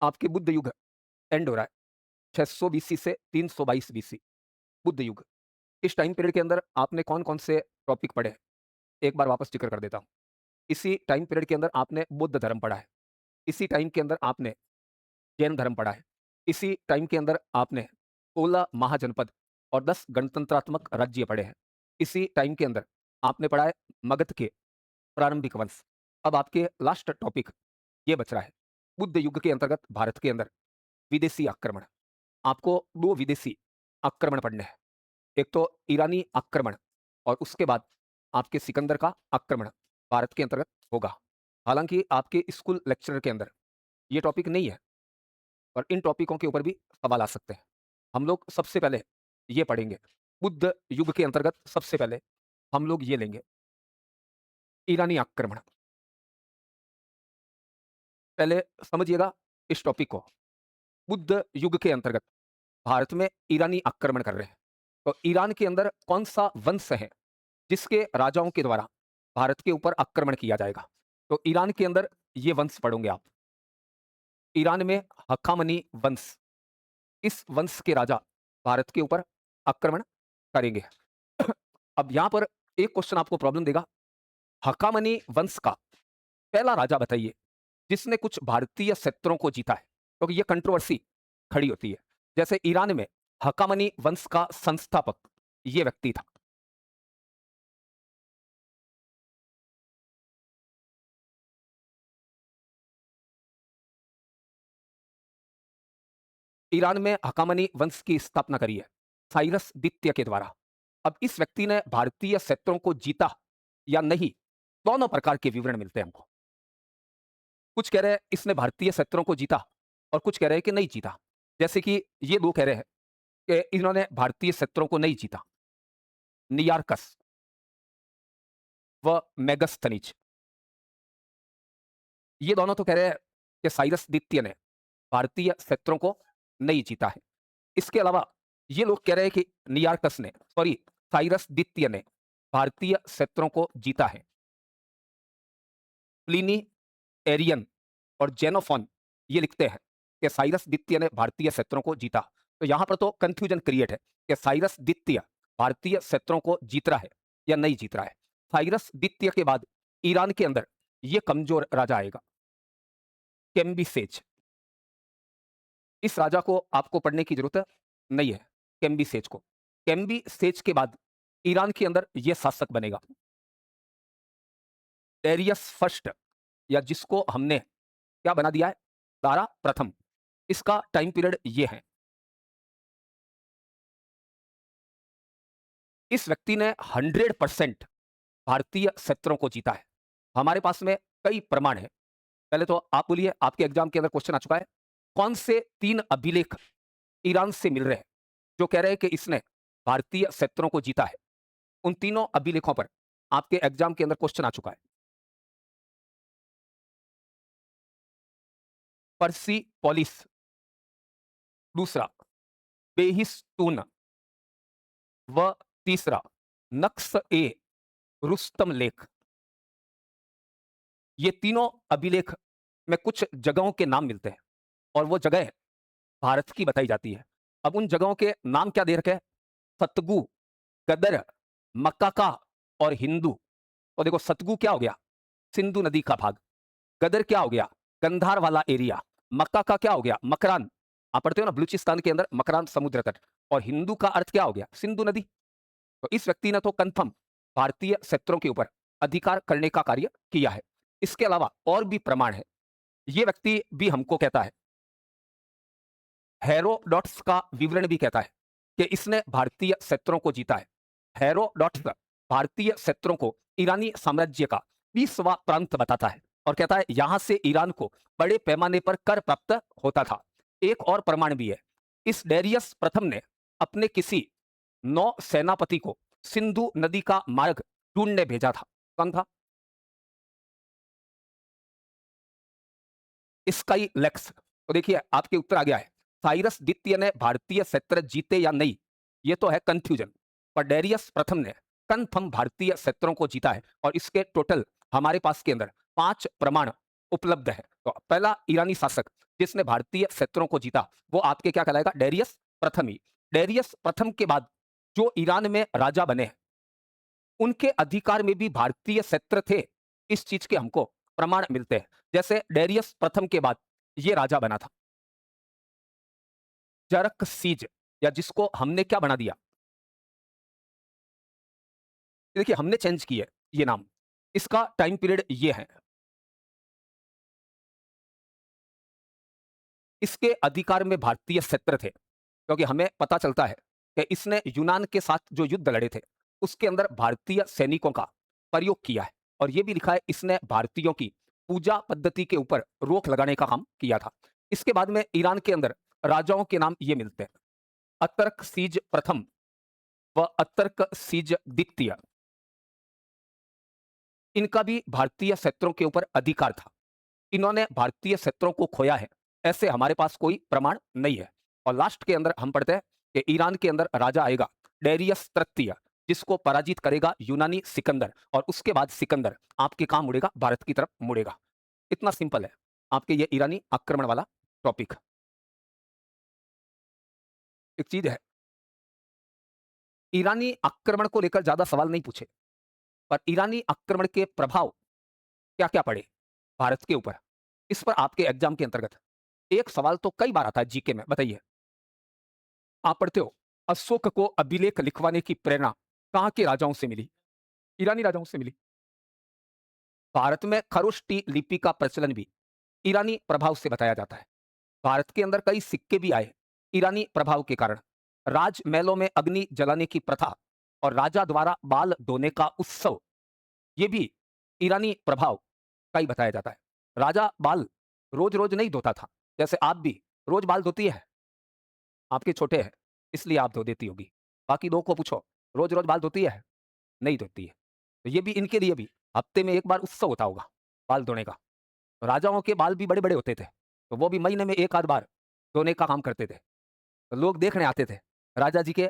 आपके बुद्ध युग एंड हो रहा है 600 बीसी से 322 बीसी, बुद्ध युग। इस टाइम पीरियड के अंदर आपने कौन-कौन से टॉपिक पढ़े हैं? एक बार वापस ज़िक्र कर देता हूँ। इसी टाइम पीरियड के अंदर आपने बौद्ध धर्म पढ़ा है। इसी टाइम के अंदर आपने जैन धर्म पढ़ा है। इसी टाइम के अंदर आपने 16 महाजनपद और 10 गणतंत्रात्मक राज्य पढ़े हैं। इसी टाइम के अंदर आपने पढ़ा है मगध के प्रारंभिक वंश। अब आपके लास्ट टॉपिक ये बच रहा है, बुद्ध युग के अंतर्गत भारत के अंदर विदेशी आक्रमण। आपको 2 विदेशी आक्रमण पढ़ने हैं। एक तो ईरानी आक्रमण और उसके बाद आपके सिकंदर का आक्रमण भारत के अंतर्गत होगा। हालाँकि आपके स्कूल लेक्चरर के अंदर ये टॉपिक नहीं है, और इन टॉपिकों के ऊपर भी सवाल आ सकते हैं। हम लोग सबसे पहले ये पढ़ेंगे, बुद्ध युग के अंतर्गत सबसे पहले हम लोग ये लेंगे, ईरानी आक्रमण। पहले समझिएगा इस टॉपिक को। बुद्ध युग के अंतर्गत भारत में ईरानी आक्रमण कर रहे हैं। तो ईरान के अंदर कौन-सा वंश है जिसके राजाओं के द्वारा भारत के ऊपर आक्रमण किया जाएगा? तो ईरान के अंदर ये वंश पढ़ोगे आप। ईरान में हखामनी वंश, इस वंश के राजा भारत के ऊपर आक्रमण करेंगे। अब यहां पर एक क्वेश्चन आपको प्रॉब्लम देगा, हखामनी वंश का पहला राजा बताइए जिसने कुछ भारतीय क्षेत्रों को जीता है, क्योंकि ये कंट्रोवर्सी खड़ी होती है। जैसे ईरान में हखामनी वंश का संस्थापक ये व्यक्ति था। ईरान में हखामनी वंश की स्थापना करी है साइरस द्वितीय के द्वारा। अब इस व्यक्ति ने भारतीय क्षेत्रों को जीता या नहीं, दोनों प्रकार के विवरण मिलते हैं हमको। कुछ कह रहे हैं इसने भारतीय क्षेत्रों को जीता और कुछ कह रहे हैं कि नहीं जीता। जैसे कि ये दो कह रहे हैं कि इन्होंने भारतीय क्षेत्रों को नहीं जीता, नियार्कस व मेगस्थनीज। ये दोनों तो कह रहे हैं कि साइरस द्वितीय ने भारतीय क्षेत्रों को नहीं जीता है। इसके अलावा ये लोग कह रहे हैं कि नियार्कस ने, सॉरी, साइरस द्वितीय ने भारतीय क्षेत्रों को जीता है। प्लिनी, एरियन और जेनोफोन ये लिखते हैं कि साइरस द्वितीय ने भारतीय क्षेत्रों को जीता। तो यहां पर तो कंफ्यूजन क्रिएट है कि साइरस द्वितीय भारतीय क्षेत्रों को जीत रहा है या नहीं जीत रहा है। साइरस द्वितीय के बाद ईरान के अंदर ये कमजोर राजा आएगा, कैम्बिसेज। इस राजा को आपको पढ़ने की जरूरत नहीं है, कैम्बिसेज को। कैम्बिसेज के बाद ईरान के अंदर यह शासक बनेगा डेरियस फर्स्ट, या जिसको हमने क्या बना दिया है, दारा प्रथम। इसका टाइम पीरियड ये है। इस व्यक्ति ने 100% भारतीय क्षेत्रों को जीता है। हमारे पास में कई प्रमाण हैं। पहले तो आप बोलिए, आपके एग्जाम के अंदर क्वेश्चन आ चुका है, कौन से 3 अभिलेख ईरान से मिल रहे हैं जो कह रहे हैं कि इसने भारतीय क्षेत्रों को जीता है? उन तीनों अभिलेखों पर आपके एग्जाम के अंदर क्वेश्चन आ चुका है। पर्सिपोलिस, दूसरा बेहिस्तून, व तीसरा नक्श ए रुस्तम लेख। ये तीनों अभिलेख में कुछ जगहों के नाम मिलते हैं और वो जगह भारत की बताई जाती है। अब उन जगहों के नाम क्या दे रखे हैं? सतगु, गदर, मक्काका और हिंदू। तो देखो, सतगु क्या हो गया? सिंधु नदी का भाग। गदर क्या हो गया? गंधार वाला एरिया। मक्का का क्या हो गया? मकरान। आप पढ़ते हो ना, बलूचिस्तान के अंदर मकरान समुद्र तट। और हिंदू का अर्थ क्या हो गया? सिंधु नदी। तो इस व्यक्ति ने तो कंफर्म भारतीय क्षेत्रों के ऊपर अधिकार करने का कार्य किया है। इसके अलावा और भी प्रमाण है। ये व्यक्ति भी हमको कहता है, हेरोडोटस का विवरण भी कहता है कि इसने भारतीय क्षेत्रों को जीता है। हेरोडोटस भारतीय क्षेत्रों को ईरानी साम्राज्य का 20वां प्रांत बताता है और कहता है यहां से ईरान को बड़े पैमाने पर कर प्राप्त होता था। एक और प्रमाण भी है, इस डेरियस प्रथम ने अपने किसी नौ सेनापति को सिंधु नदी का मार्ग ढूंढने भेजा था। कौन था? Scylax. तो देखिए, आपके उत्तर आ गया है। साइरस द्वितीय ने भारतीय क्षेत्र जीते या नहीं, ये तो है कंफ्यूजन, पर डेरियस प्रथम ने कन्फर्म भारतीय क्षेत्रों को जीता है और इसके टोटल हमारे पास के अंदर 5 प्रमाण उपलब्ध है। तो पहला ईरानी शासक जिसने भारतीय क्षेत्रों को जीता, वो आपके क्या कहलाएगा? डेरियस प्रथम ही। डेरियस प्रथम के बाद जो ईरान में राजा बने हैं, उनके अधिकार में भी भारतीय क्षेत्र थे, इस चीज़ के हमको प्रमाण मिलते हैं। जैसे डेरियस प्रथम के बाद ये राजा बना था, जरकसीज, या जिसको हमने क्या बना दिया? देखिए, हमने चेंज की है ये नाम। इसका टाइम पीरियड ये है। इसके अधिकार में भारतीय क्षेत्र थे, क्योंकि हमें पता चलता है कि इसने यूनान के साथ जो युद्ध लड़े थे, उसके अंदर भारतीय सैनिकों का प्रयोग किया है, और ये भी लिखा है इसने भारतीयों की पूजा पद्धति के ऊपर रोक लगाने का काम किया था। इसके बाद में ईरान के अंदर राजाओं के नाम ये मिलते हैं, अतर्कसीज प्रथम व अतर्कसीज द्वितीय। इनका भी भारतीय क्षेत्रों के ऊपर अधिकार था। इन्होंने भारतीय क्षेत्रों को खोया है, ऐसे हमारे पास कोई प्रमाण नहीं है। और लास्ट के अंदर हम पढ़ते हैं कि ईरान के अंदर राजा आएगा डेरियस तृतीय, जिसको पराजित करेगा यूनानी सिकंदर, और उसके बाद सिकंदर आपके कहां मुड़ेगा? भारत की तरफ मुड़ेगा। इतना सिंपल है आपके ये ईरानी आक्रमण वाला टॉपिक। एक चीज है, ईरानी आक्रमण को लेकर ज्यादा सवाल नहीं पूछे, पर ईरानी आक्रमण के प्रभाव क्या क्या पड़े भारत के ऊपर, इस पर आपके एग्जाम के अंतर्गत एक सवाल तो कई बार आता है जीके में। बताइए, आप पढ़ते हो, अशोक को अभिलेख लिखवाने की प्रेरणा कहां के राजाओं से मिली? ईरानी राजाओं से मिली। भारत में खरोष्टी लिपि का प्रचलन भी ईरानी प्रभाव से बताया जाता है। भारत के अंदर कई सिक्के भी आए ईरानी प्रभाव के कारण। राजमहलों में अग्नि जलाने की प्रथा और राजा द्वारा बाल धोने का उत्सव, ये भी ईरानी प्रभाव का ही बताया जाता है। राजा बाल रोज रोज नहीं धोता था, जैसे आप भी रोज बाल धोती है, आपके छोटे हैं इसलिए आप धो देती होगी। बाकी दो को पूछो, रोज रोज बाल धोती है? नहीं धोती है। तो ये भी इनके लिए भी हफ्ते में एक बार उत्सव होता होगा बाल धोने का। राजाओं के बाल भी बड़े बड़े होते थे, तो वो भी महीने में एक आध बार धोने का काम करते थे। तो लोग देखने आते थे राजा जी के